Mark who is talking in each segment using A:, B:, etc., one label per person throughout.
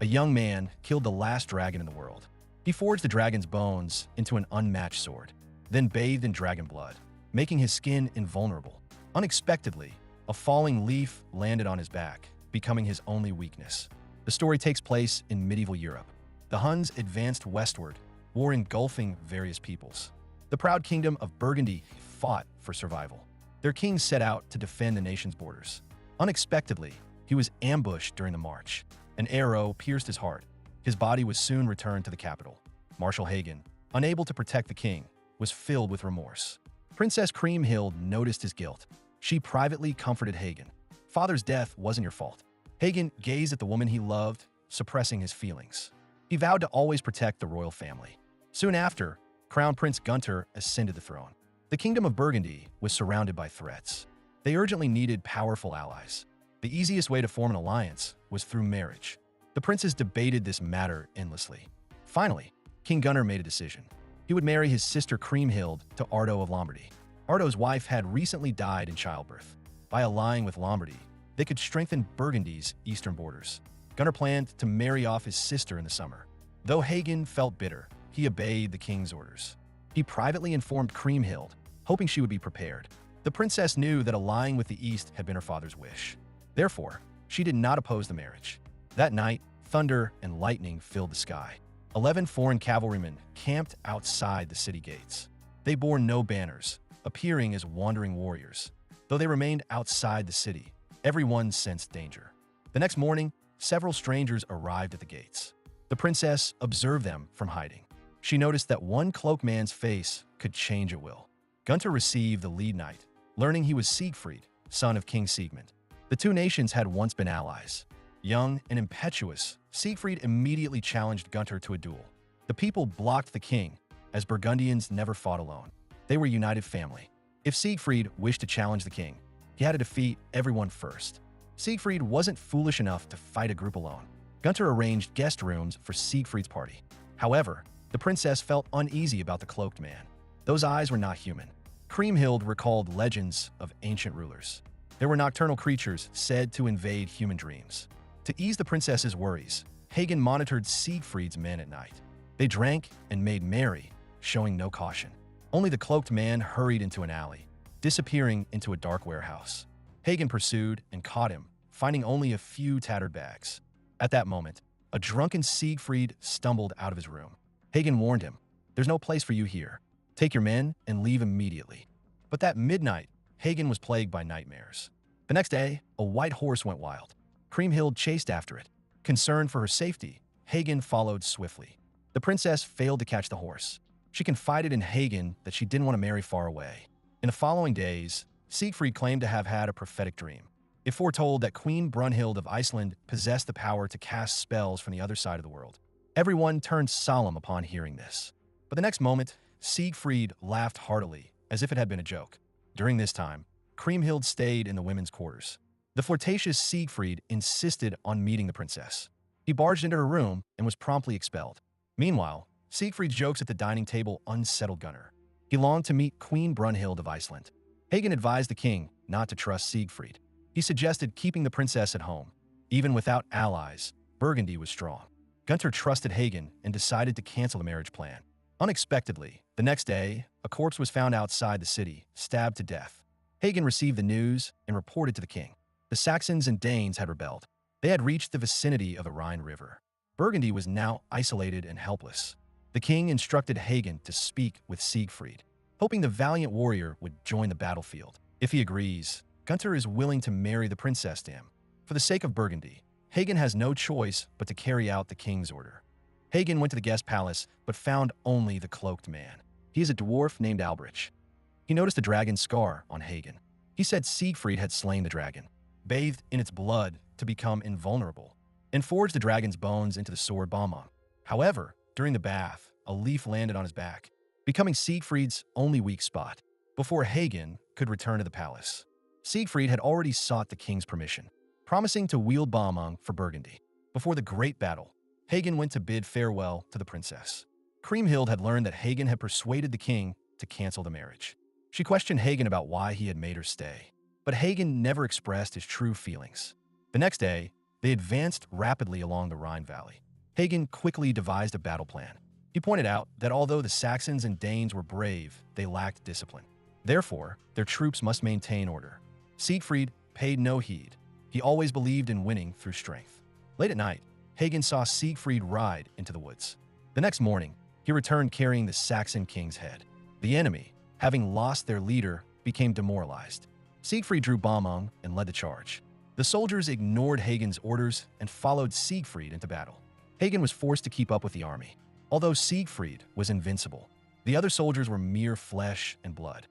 A: a young man killed the last dragon in the world. He forged the dragon's bones into an unmatched sword, then bathed in dragon blood, making his skin invulnerable. Unexpectedly, a falling leaf landed on his back, becoming his only weakness. The story takes place in medieval Europe. The Huns advanced westward, war engulfing various peoples. The proud kingdom of Burgundy fought for survival. Their king set out to defend the nation's borders. Unexpectedly, he was ambushed during the march. An arrow pierced his heart. His body was soon returned to the capital. Marshal Hagen, unable to protect the king, was filled with remorse. Princess Kriemhild noticed his guilt. She privately comforted Hagen. Father's death wasn't your fault. Hagen gazed at the woman he loved, suppressing his feelings. He vowed to always protect the royal family. Soon after, Crown Prince Gunther ascended the throne. The kingdom of Burgundy was surrounded by threats. They urgently needed powerful allies. The easiest way to form an alliance was through marriage. The princes debated this matter endlessly. Finally, King Gunnar made a decision. He would marry his sister Kriemhild to Ardo of Lombardy. Ardo's wife had recently died in childbirth. By allying with Lombardy, they could strengthen Burgundy's eastern borders. Gunnar planned to marry off his sister in the summer. Though Hagen felt bitter, he obeyed the king's orders. He privately informed Kriemhild, hoping she would be prepared. The princess knew that allying with the East had been her father's wish. Therefore, she did not oppose the marriage. That night, thunder and lightning filled the sky. 11 foreign cavalrymen camped outside the city gates. They bore no banners, appearing as wandering warriors. Though they remained outside the city, everyone sensed danger. The next morning, several strangers arrived at the gates. The princess observed them from hiding. She noticed that one cloaked man's face could change at will. Gunther received the lead knight, learning he was Siegfried, son of King Siegmund. The two nations had once been allies. Young and impetuous, Siegfried immediately challenged Gunther to a duel. The people blocked the king, as Burgundians never fought alone. They were a united family. If Siegfried wished to challenge the king, he had to defeat everyone first. Siegfried wasn't foolish enough to fight a group alone. Gunther arranged guest rooms for Siegfried's party. However, the princess felt uneasy about the cloaked man. Those eyes were not human. Kriemhild recalled legends of ancient rulers. There were nocturnal creatures said to invade human dreams. To ease the princess's worries, Hagen monitored Siegfried's men at night. They drank and made merry, showing no caution. Only the cloaked man hurried into an alley, disappearing into a dark warehouse. Hagen pursued and caught him, finding only a few tattered bags. At that moment, a drunken Siegfried stumbled out of his room. Hagen warned him, "There's no place for you here. Take your men and leave immediately." But that midnight, Hagen was plagued by nightmares. The next day, a white horse went wild. Kriemhild chased after it. Concerned for her safety, Hagen followed swiftly. The princess failed to catch the horse. She confided in Hagen that she didn't want to marry far away. In the following days, Siegfried claimed to have had a prophetic dream. It foretold that Queen Brunhild of Iceland possessed the power to cast spells from the other side of the world. Everyone turned solemn upon hearing this. But the next moment, Siegfried laughed heartily, as if it had been a joke. During this time, Kriemhild stayed in the women's quarters. The flirtatious Siegfried insisted on meeting the princess. He barged into her room and was promptly expelled. Meanwhile, Siegfried's jokes at the dining table unsettled Gunnar. He longed to meet Queen Brunhild of Iceland. Hagen advised the king not to trust Siegfried. He suggested keeping the princess at home. Even without allies, Burgundy was strong. Gunther trusted Hagen and decided to cancel the marriage plan. Unexpectedly, the next day, a corpse was found outside the city, stabbed to death. Hagen received the news and reported to the king. The Saxons and Danes had rebelled. They had reached the vicinity of the Rhine River. Burgundy was now isolated and helpless. The king instructed Hagen to speak with Siegfried, hoping the valiant warrior would join the battlefield. If he agrees, Gunther is willing to marry the princess to him. For the sake of Burgundy, Hagen has no choice but to carry out the king's order. Hagen went to the guest palace, but found only the cloaked man. He is a dwarf named Albrich. He noticed a dragon's scar on Hagen. He said Siegfried had slain the dragon, bathed in its blood to become invulnerable, and forged the dragon's bones into the sword Balmung. However, during the bath, a leaf landed on his back, becoming Siegfried's only weak spot. Before Hagen could return to the palace, Siegfried had already sought the king's permission, promising to wield Balmung for Burgundy. Before the great battle, Hagen went to bid farewell to the princess. Kriemhild had learned that Hagen had persuaded the king to cancel the marriage. She questioned Hagen about why he had made her stay, but Hagen never expressed his true feelings. The next day, They advanced rapidly along the Rhine Valley. Hagen quickly devised a battle plan. He pointed out that although the Saxons and Danes were brave, they lacked discipline. Therefore, their troops must maintain order. Siegfried paid no heed. He always believed in winning through strength. Late at night, Hagen saw Siegfried ride into the woods. The next morning, he returned carrying the Saxon king's head. The enemy, having lost their leader, became demoralized. Siegfried drew Bombong and led the charge. The soldiers ignored Hagen's orders and followed Siegfried into battle. Hagen was forced to keep up with the army. Although Siegfried was invincible, the other soldiers were mere flesh and blood.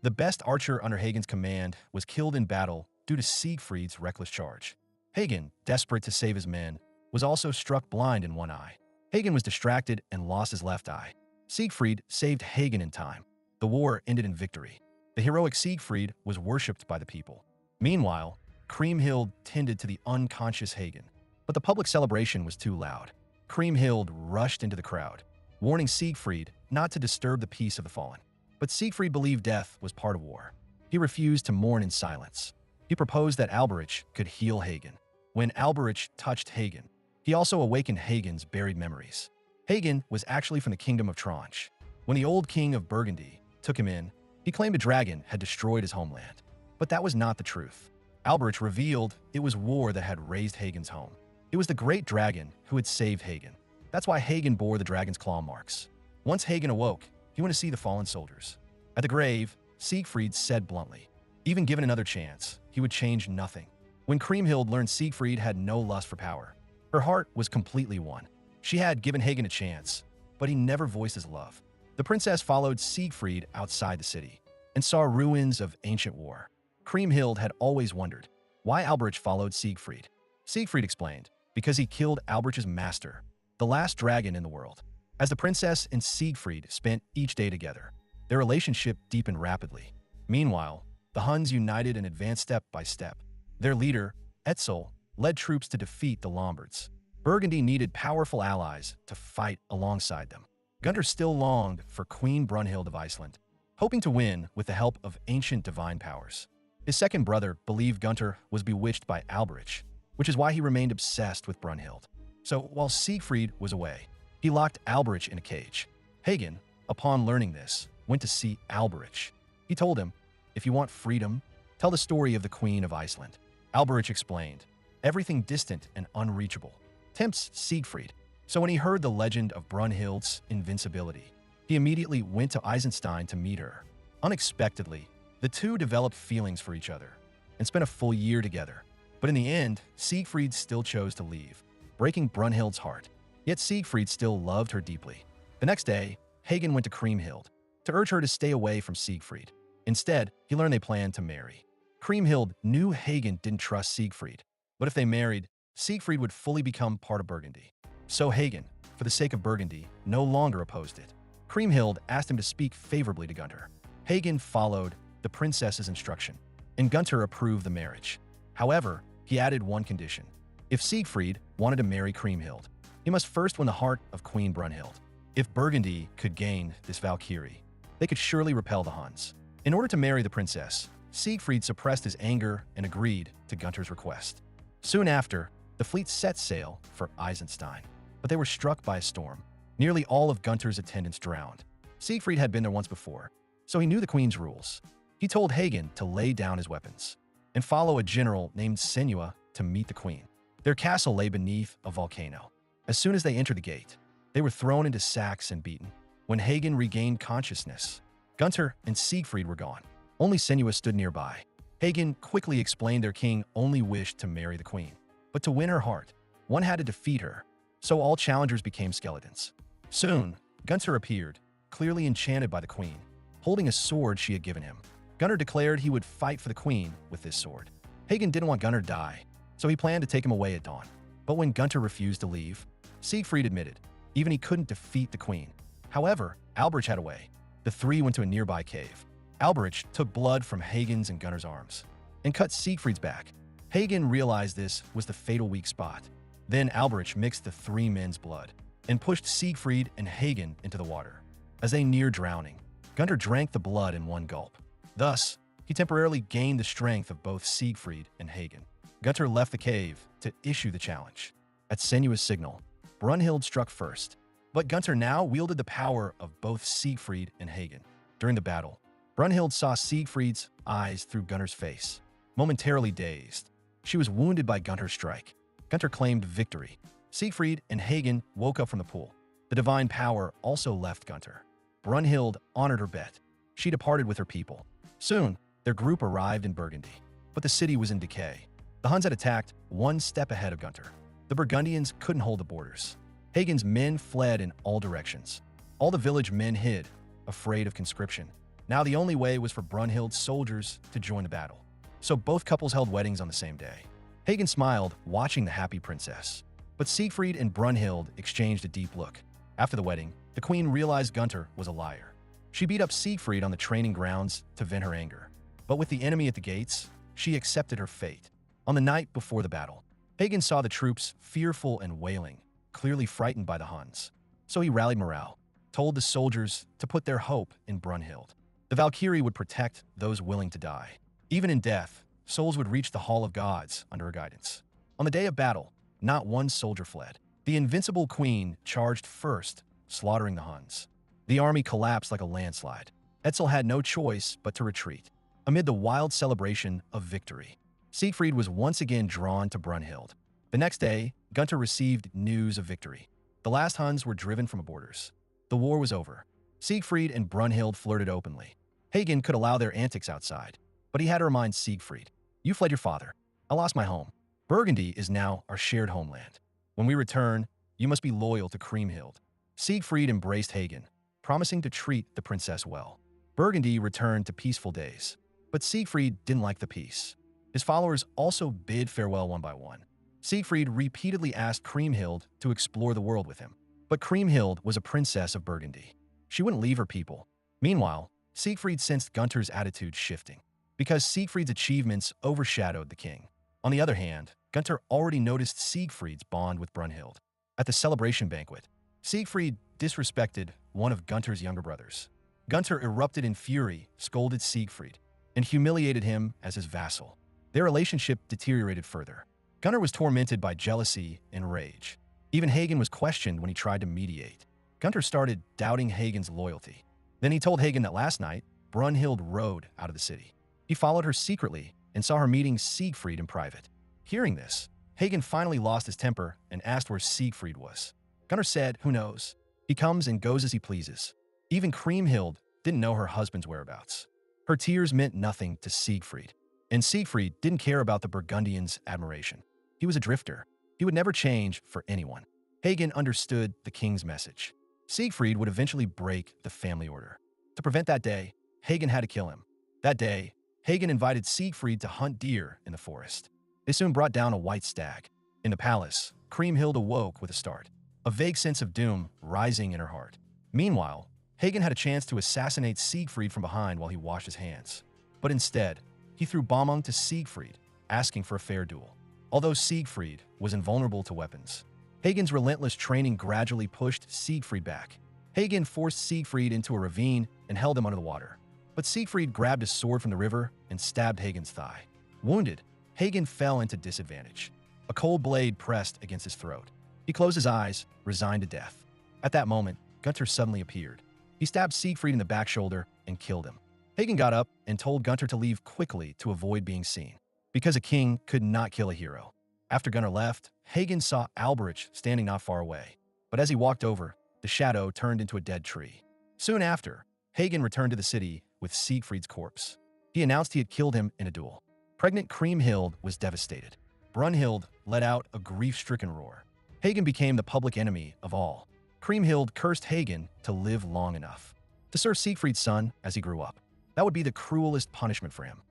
A: The best archer under Hagen's command was killed in battle due to Siegfried's reckless charge. Hagen, desperate to save his men, was also struck blind in one eye. Hagen was distracted and lost his left eye. Siegfried saved Hagen in time. The war ended in victory. The heroic Siegfried was worshipped by the people. Meanwhile, Kriemhild tended to the unconscious Hagen. But the public celebration was too loud. Kriemhild rushed into the crowd, warning Siegfried not to disturb the peace of the fallen. But Siegfried believed death was part of war. He refused to mourn in silence. He proposed that Alberich could heal Hagen. When Alberich touched Hagen, he also awakened Hagen's buried memories. Hagen was actually from the kingdom of Tranche. When the old king of Burgundy took him in, he claimed a dragon had destroyed his homeland. But that was not the truth. Alberich revealed it was war that had raised Hagen's home. It was the great dragon who had saved Hagen. That's why Hagen bore the dragon's claw marks. Once Hagen awoke, he went to see the fallen soldiers. At the grave, Siegfried said bluntly, even given another chance, he would change nothing. When Kriemhild learned Siegfried had no lust for power, her heart was completely won. She had given Hagen a chance, but he never voiced his love. The princess followed Siegfried outside the city and saw ruins of ancient war. Kriemhild had always wondered why Alberich followed Siegfried. Siegfried explained, because he killed Alberich's master, the last dragon in the world. As the princess and Siegfried spent each day together, their relationship deepened rapidly. Meanwhile, the Huns united and advanced step by step. Their leader, Etzel, led troops to defeat the Lombards. Burgundy needed powerful allies to fight alongside them. Gunther still longed for Queen Brunhild of Iceland, hoping to win with the help of ancient divine powers. His second brother believed Gunther was bewitched by Alberich, which is why he remained obsessed with Brunhild. So while Siegfried was away, he locked Alberich in a cage. Hagen, upon learning this, went to see Alberich. He told him, if you want freedom, tell the story of the Queen of Iceland. Alberich explained, everything distant and unreachable tempts Siegfried. So when he heard the legend of Brunhild's invincibility, he immediately went to Eisenstein to meet her. Unexpectedly, the two developed feelings for each other and spent a full year together. But in the end, Siegfried still chose to leave, breaking Brunhild's heart. Yet Siegfried still loved her deeply. The next day, Hagen went to Kriemhild to urge her to stay away from Siegfried. Instead, he learned they planned to marry. Kriemhild knew Hagen didn't trust Siegfried, but if they married, Siegfried would fully become part of Burgundy. So Hagen, for the sake of Burgundy, no longer opposed it. Kriemhild asked him to speak favorably to Gunther. Hagen followed the princess's instruction, and Gunther approved the marriage. However, he added one condition. If Siegfried wanted to marry Kriemhild, he must first win the heart of Queen Brunhild. If Burgundy could gain this Valkyrie, they could surely repel the Huns. In order to marry the princess, Siegfried suppressed his anger and agreed to Gunther's request. Soon after, the fleet set sail for Eisenstein, but they were struck by a storm. Nearly all of Gunther's attendants drowned. Siegfried had been there once before, so he knew the queen's rules. He told Hagen to lay down his weapons and follow a general named Senua to meet the queen. Their castle lay beneath a volcano. As soon as they entered the gate, they were thrown into sacks and beaten. When Hagen regained consciousness, Gunther and Siegfried were gone. Only Senua stood nearby. Hagen quickly explained their king only wished to marry the queen. But to win her heart, one had to defeat her, so all challengers became skeletons. Soon, Gunther appeared, clearly enchanted by the queen, holding a sword she had given him. Gunther declared he would fight for the queen with this sword. Hagen didn't want Gunther to die, so he planned to take him away at dawn. But when Gunther refused to leave, Siegfried admitted even he couldn't defeat the queen. However, Alberich had a way. The three went to a nearby cave. Alberich took blood from Hagen's and Gunther's arms and cut Siegfried's back. Hagen realized this was the fatal weak spot. Then Alberich mixed the three men's blood and pushed Siegfried and Hagen into the water. As they neared drowning, Gunther drank the blood in one gulp. Thus, he temporarily gained the strength of both Siegfried and Hagen. Gunther left the cave to issue the challenge. At Senua's signal, Brunhild struck first, but Gunther now wielded the power of both Siegfried and Hagen. During the battle, Brunhild saw Siegfried's eyes through Gunther's face. Momentarily dazed, she was wounded by Gunther's strike. Gunther claimed victory. Siegfried and Hagen woke up from the pool. The divine power also left Gunther. Brunhild honored her bet. She departed with her people. Soon, their group arrived in Burgundy, but the city was in decay. The Huns had attacked one step ahead of Gunther. The Burgundians couldn't hold the borders. Hagen's men fled in all directions. All the village men hid, afraid of conscription. Now the only way was for Brunhild's soldiers to join the battle. So both couples held weddings on the same day. Hagen smiled, watching the happy princess. But Siegfried and Brunhild exchanged a deep look. After the wedding, the queen realized Gunther was a liar. She beat up Siegfried on the training grounds to vent her anger. But with the enemy at the gates, she accepted her fate. On the night before the battle, Hagen saw the troops fearful and wailing, clearly frightened by the Huns. So he rallied morale, told the soldiers to put their hope in Brunhild. The Valkyrie would protect those willing to die. Even in death, souls would reach the Hall of Gods under her guidance. On the day of battle, not one soldier fled. The invincible queen charged first, slaughtering the Huns. The army collapsed like a landslide. Etzel had no choice but to retreat. Amid the wild celebration of victory, Siegfried was once again drawn to Brunhild. The next day, Gunther received news of victory. The last Huns were driven from the borders. The war was over. Siegfried and Brunhild flirted openly. Hagen could allow their antics outside, but he had to remind Siegfried, "You fled your father. I lost my home. Burgundy is now our shared homeland. When we return, you must be loyal to Kriemhild." Siegfried embraced Hagen, promising to treat the princess well. Burgundy returned to peaceful days, but Siegfried didn't like the peace. His followers also bid farewell one by one. Siegfried repeatedly asked Kriemhild to explore the world with him, but Kriemhild was a princess of Burgundy. She wouldn't leave her people. Meanwhile, Siegfried sensed Gunther's attitude shifting, because Siegfried's achievements overshadowed the king. On the other hand, Gunther already noticed Siegfried's bond with Brunhild. At the celebration banquet, Siegfried disrespected one of Gunther's younger brothers. Gunther erupted in fury, scolded Siegfried, and humiliated him as his vassal. Their relationship deteriorated further. Gunther was tormented by jealousy and rage. Even Hagen was questioned when he tried to mediate. Gunther started doubting Hagen's loyalty. Then he told Hagen that last night, Brunhild rode out of the city. He followed her secretly and saw her meeting Siegfried in private. Hearing this, Hagen finally lost his temper and asked where Siegfried was. Gunther said, "Who knows? He comes and goes as he pleases." Even Kriemhild didn't know her husband's whereabouts. Her tears meant nothing to Siegfried, and Siegfried didn't care about the Burgundians' admiration. He was a drifter. He would never change for anyone. Hagen understood the king's message. Siegfried would eventually break the family order. To prevent that day, Hagen had to kill him. That day, Hagen invited Siegfried to hunt deer in the forest. They soon brought down a white stag. In the palace, Kriemhild awoke with a start, a vague sense of doom rising in her heart. Meanwhile, Hagen had a chance to assassinate Siegfried from behind while he washed his hands. But instead, he threw bombing to Siegfried, asking for a fair duel. Although Siegfried was invulnerable to weapons, Hagen's relentless training gradually pushed Siegfried back. Hagen forced Siegfried into a ravine and held him under the water. But Siegfried grabbed his sword from the river and stabbed Hagen's thigh. Wounded, Hagen fell into disadvantage. A cold blade pressed against his throat. He closed his eyes, resigned to death. At that moment, Gunther suddenly appeared. He stabbed Siegfried in the back shoulder and killed him. Hagen got up and told Gunther to leave quickly to avoid being seen, because a king could not kill a hero. After Gunther left, Hagen saw Alberich standing not far away. But as he walked over, the shadow turned into a dead tree. Soon after, Hagen returned to the city with Siegfried's corpse. He announced he had killed him in a duel. Pregnant Kriemhild was devastated. Brunhild let out a grief-stricken roar. Hagen became the public enemy of all. Kriemhild cursed Hagen to live long enough to serve Siegfried's son as he grew up. That would be the cruelest punishment for him.